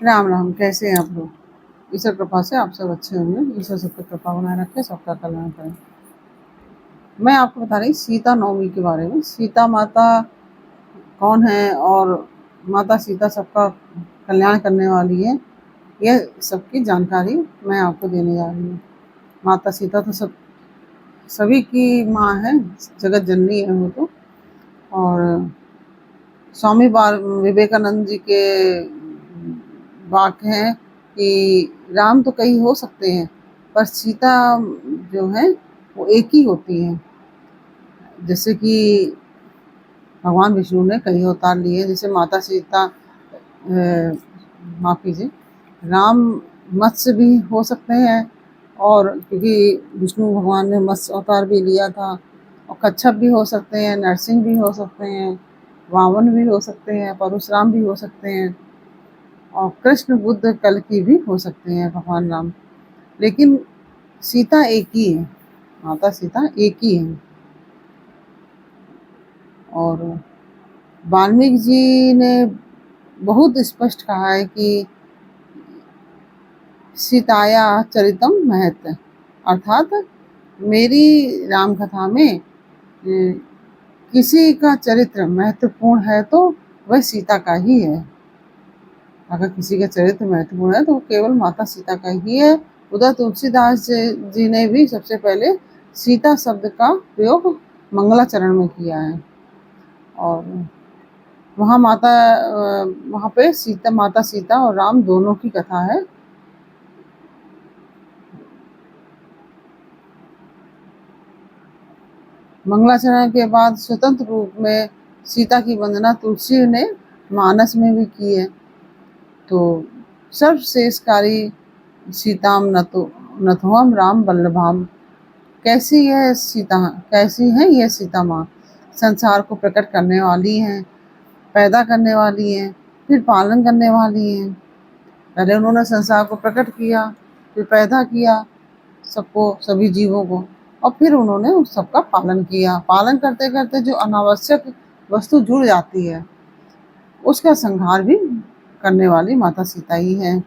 राम राम। कैसे हैं आप लोग? ईश्वर कृपा से आप सब अच्छे होंगे। ईश्वर सबकी कृपा बनाए रखे, सबका कल्याण करें। मैं आपको बता रही सीता नवमी के बारे में। सीता माता कौन है और माता सीता सबका कल्याण करने वाली है, यह सबकी जानकारी मैं आपको देने जा रही हूँ। माता सीता तो सभी की माँ है, जगत जननी है वो तो। और स्वामी विवेकानंद जी के वाक्य हैं कि राम तो कई हो सकते हैं पर सीता जो है वो एक ही होती है। जैसे कि भगवान विष्णु ने कई अवतार लिए, जैसे माता सीता माफ़ कीजिए, राम मत्स्य भी हो सकते हैं, और क्योंकि विष्णु भगवान ने मत्स्य अवतार भी लिया था। और कच्छप भी हो सकते हैं, नरसिंह भी हो सकते हैं, वामन भी हो सकते हैं, परशुराम भी हो सकते हैं, और कृष्ण बुद्ध कल की भी हो सकते हैं भगवान राम। लेकिन सीता एक ही है, माता सीता एक ही है। और वाल्मीकि जी ने बहुत स्पष्ट कहा है कि सीताया चरितम महत्, अर्थात मेरी राम कथा में किसी का चरित्र महत्वपूर्ण है तो वह सीता का ही है। अगर किसी का चरित्र महत्वपूर्ण है तो वो केवल माता सीता का ही है। उधर तुलसीदास जी ने भी सबसे पहले सीता शब्द का प्रयोग मंगलाचरण में किया है। और वहाँ पे माता सीता और राम दोनों की कथा है। मंगलाचरण के बाद स्वतंत्र रूप में सीता की वंदना तुलसी ने मानस में भी की है। तो सर्वश्रेष्ठकारी सीताम नथुआम राम वल्लभाम। कैसी है यह सीता माँ? संसार को प्रकट करने वाली हैं, पैदा करने वाली हैं, फिर पालन करने वाली हैं। पहले उन्होंने संसार को प्रकट किया, फिर पैदा किया सबको, सभी जीवों को, और फिर उन्होंने उस सबका पालन किया। पालन करते करते जो अनावश्यक वस्तु जुड़ जाती है उसका संहार भी करने वाली माता सीता ही है।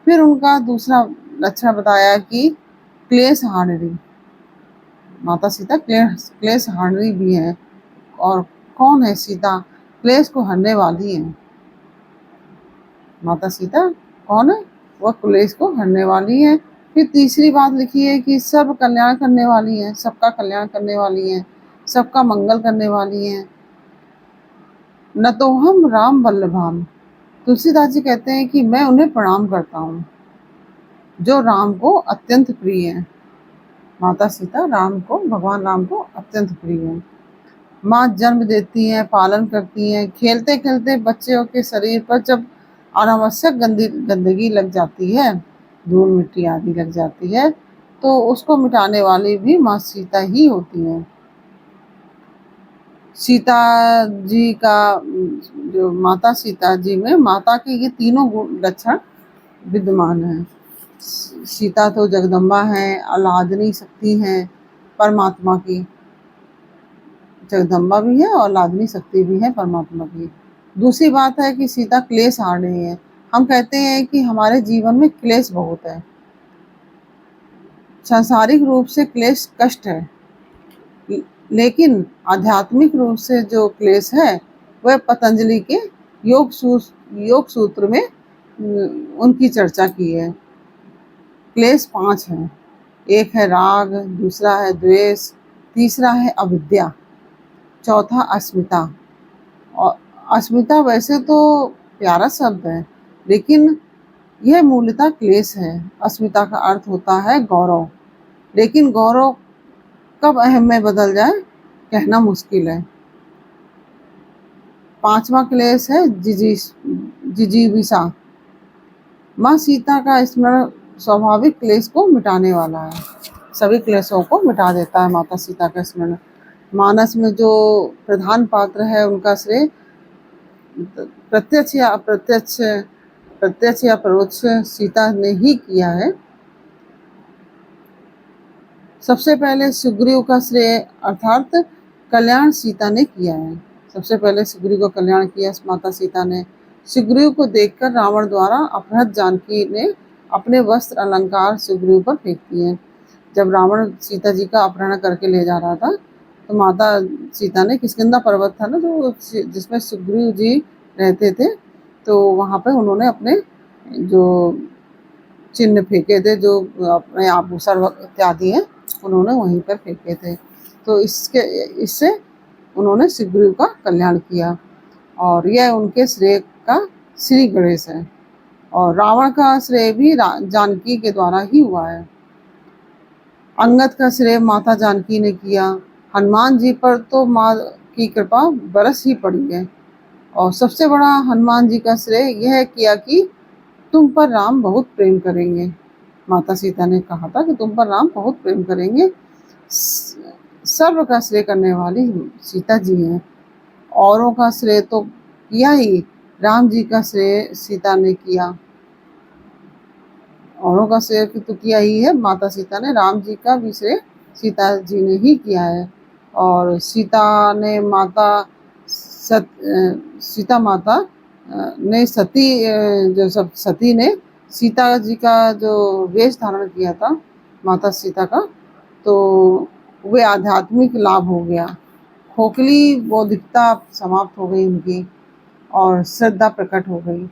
फिर उनका दूसरा लक्षण बताया कि क्लेश हारिणी, माता सीता क्लेश हारिणी भी है। और कौन है सीता? क्लेश को हरने वाली है। माता सीता कौन है? वह क्लेश को हरने वाली है। फिर तीसरी बात लिखी है कि सब कल्याण करने वाली है, सबका कल्याण करने वाली है, सबका मंगल करने वाली है। न तो हम राम वल्लभाम, तुलसीदास जी कहते हैं कि मैं उन्हें प्रणाम करता हूँ जो राम को अत्यंत प्रिय है। माता सीता भगवान राम को अत्यंत प्रिय है। माँ जन्म देती हैं, पालन करती हैं, खेलते खेलते बच्चों के शरीर पर जब अनावश्यक गंदगी लग जाती है, धूल मिट्टी आदि लग जाती है, तो उसको मिटाने वाली भी माँ सीता ही होती हैं। सीता जी का जो माता सीता जी में माता के ये तीनों लक्षण विद्यमान हैं। सीता तो जगदम्बा है, आह्लादनी शक्ति है परमात्मा की, जगदम्बा भी है और लादनी शक्ति भी है परमात्मा की। दूसरी बात है कि सीता क्लेश हारिणी है। हम कहते हैं कि हमारे जीवन में क्लेश बहुत है, सांसारिक रूप से क्लेश कष्ट है, लेकिन आध्यात्मिक रूप से जो क्लेश है वह पतंजलि के योग सूत्र में उनकी चर्चा की है। क्लेश 5 हैं। एक है राग, दूसरा है द्वेष, तीसरा है अविद्या, चौथा अस्मिता। और अस्मिता वैसे तो प्यारा शब्द है, लेकिन यह मूलतः क्लेश है। अस्मिता का अर्थ होता है गौरव, लेकिन गौरव कब अहम में बदल जाए कहना मुश्किल है। 5वां क्लेश है जिजीविषा। माँ सीता का स्मरण स्वाभाविक क्लेश को मिटाने वाला है, सभी क्लेशों को मिटा देता है माता सीता का स्मरण। मानस में जो प्रधान पात्र है उनका श्रेय प्रत्यक्ष या परोक्ष सीता ने ही किया है। सबसे पहले सुग्रीव का श्रेय अर्थात कल्याण सीता ने किया है। सबसे पहले सुग्रीव का कल्याण किया माता सीता ने। सुग्रीव को देखकर रावण द्वारा अपहृत जानकी ने अपने वस्त्र अलंकार सुग्रीव पर फेंक दिए। जब रावण सीता जी का अपहरण करके ले जा रहा था तो माता सीता ने, किष्किंधा पर्वत था ना जो जिसमें सुग्रीव जी रहते थे, तो वहाँ पे उन्होंने अपने जो चिन्ह फेंके थे, जो अपने आभूषण इत्यादि हैं उन्होंने वहीं पर फेंके थे। तो इससे उन्होंने सुग्रीव का कल्याण किया और यह उनके श्रेय का श्री गणेश है। और रावण का श्रेय भी जानकी के द्वारा ही हुआ है। अंगद का श्रेय माता जानकी ने किया। हनुमान जी पर तो माँ की कृपा बरस ही पड़ी है। और सबसे बड़ा हनुमान जी का श्रेय यह किया कि तुम पर राम बहुत प्रेम करेंगे। माता सीता ने कहा था कि तुम पर राम बहुत प्रेम करेंगे। सर्व का श्रेय करने वाली सीता जी हैं। औरों का श्रेय तो किया ही, राम जी का श्रेय सीता ने किया। औरों का श्रेय तो किया ही है माता सीता ने, राम जी का भी श्रेय सीता जी ने ही किया है। और सीता माता ने सती ने सीता जी का जो वेश धारण किया था माता सीता का, तो वे आध्यात्मिक लाभ हो गया। खोखली बौद्धिकता समाप्त हो गई उनकी और श्रद्धा प्रकट हो गई।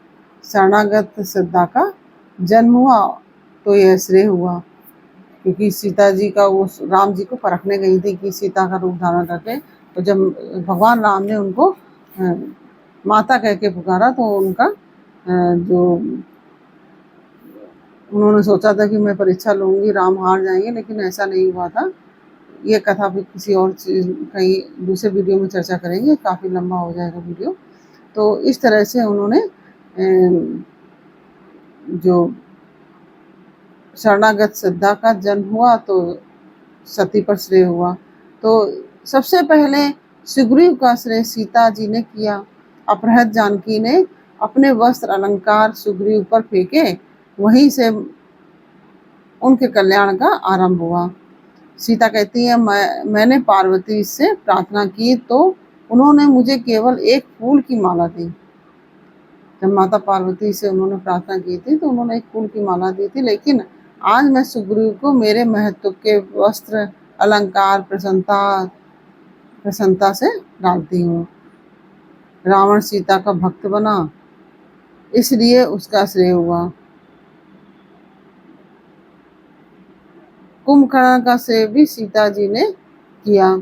शरणागत श्रद्धा का जन्म हुआ तो यह श्रेय हुआ, क्योंकि सीता जी का वो राम जी को परखने गई थी कि सीता का रूप धारण करके, तो जब भगवान राम ने उनको माता कह के पुकारा तो उनका जो उन्होंने सोचा था कि मैं परीक्षा लूंगी, राम हार जाएंगे, लेकिन ऐसा नहीं हुआ था। ये कथा भी किसी और चीज कहीं दूसरे वीडियो में चर्चा करेंगे, काफ़ी लंबा हो जाएगा वीडियो। तो इस तरह से उन्होंने जो शरणागत श्रद्धा का जन्म हुआ तो सती पर श्रेय हुआ। तो सबसे पहले सुग्रीव का श्रेय सीता जी ने किया। अपहृत जानकी ने अपने वस्त्र अलंकार सुग्रीव पर फेंके, वहीं से उनके कल्याण का आरंभ हुआ। सीता कहती है, मैंने पार्वती से प्रार्थना की तो उन्होंने मुझे केवल एक फूल की माला दी। जब माता पार्वती से उन्होंने प्रार्थना की थी तो उन्होंने एक फूल की माला दी थी, लेकिन आज मैं सुग्रीव को मेरे महत्व के वस्त्र अलंकार प्रसन्नता से डालती हूँ। रावण सीता का भक्त बना, इसलिए उसका श्रेय हुआ। कुंभकर्ण का श्रेय भी सीता जी ने किया।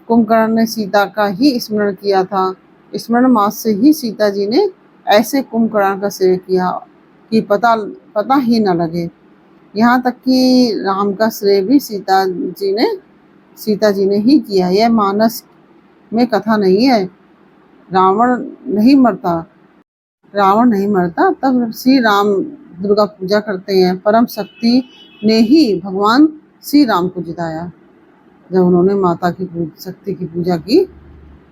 कुंभकर्ण ने सीता का ही स्मरण किया था। स्मरण मात्र से ही सीता जी ने ऐसे कुंभकर्ण का श्रेय किया कि पता ही न लगे। यहाँ तक कि राम का श्रेय भी सीता जी ने ही किया। यह मानस में कथा नहीं है। रावण नहीं मरता तब श्री राम दुर्गा पूजा करते हैं। परम शक्ति ने ही भगवान श्री राम को जिताया। जब उन्होंने माता की शक्ति की पूजा की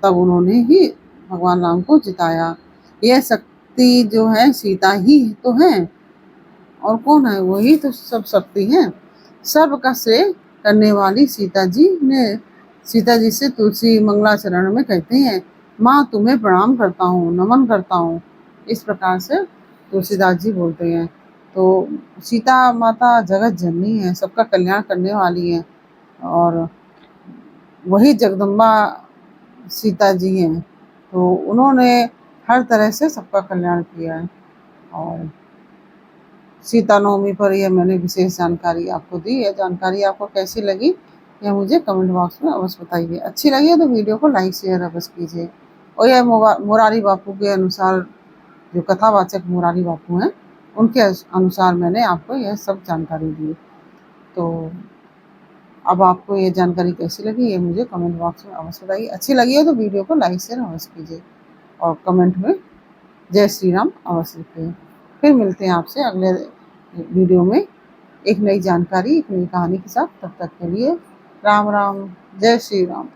तब उन्होंने ही भगवान राम को जिताया। यह शक्ति जो है सीता ही तो है, और कौन है? वही तो सब शक्ति है। सर्व का श्रेय करने वाली सीता जी से तुलसी मंगलाचरण में कहते हैं, माँ तुम्हें प्रणाम करता हूँ, नमन करता हूँ। इस प्रकार से तुलसीदास जी बोलते हैं। तो सीता माता जगत जननी है, सबका कल्याण करने वाली है, और वही जगदम्बा सीता जी हैं। तो उन्होंने हर तरह से सबका कल्याण किया है। और सीता नवमी पर यह मैंने विशेष जानकारी आपको दी। यह जानकारी आपको कैसी लगी यह मुझे कमेंट बॉक्स में अवश्य बताइए। अच्छी लगी है तो वीडियो को लाइक शेयर अवश्य कीजिए। और यह मुरारी बापू के अनुसार, जो कथावाचक मुरारी बापू हैं, उनके अनुसार मैंने आपको यह सब जानकारी दी। तो अब आपको ये जानकारी कैसी लगी ये मुझे कमेंट बॉक्स में अवश्य बताइए। अच्छी लगी है तो वीडियो को लाइक शेयर अवश्य कीजिए और कमेंट में जय श्री राम अवश्य लिखिए। फिर मिलते हैं आपसे अगले वीडियो में एक नई जानकारी, एक नई कहानी के साथ। तब तक के लिए राम राम, जय श्री राम।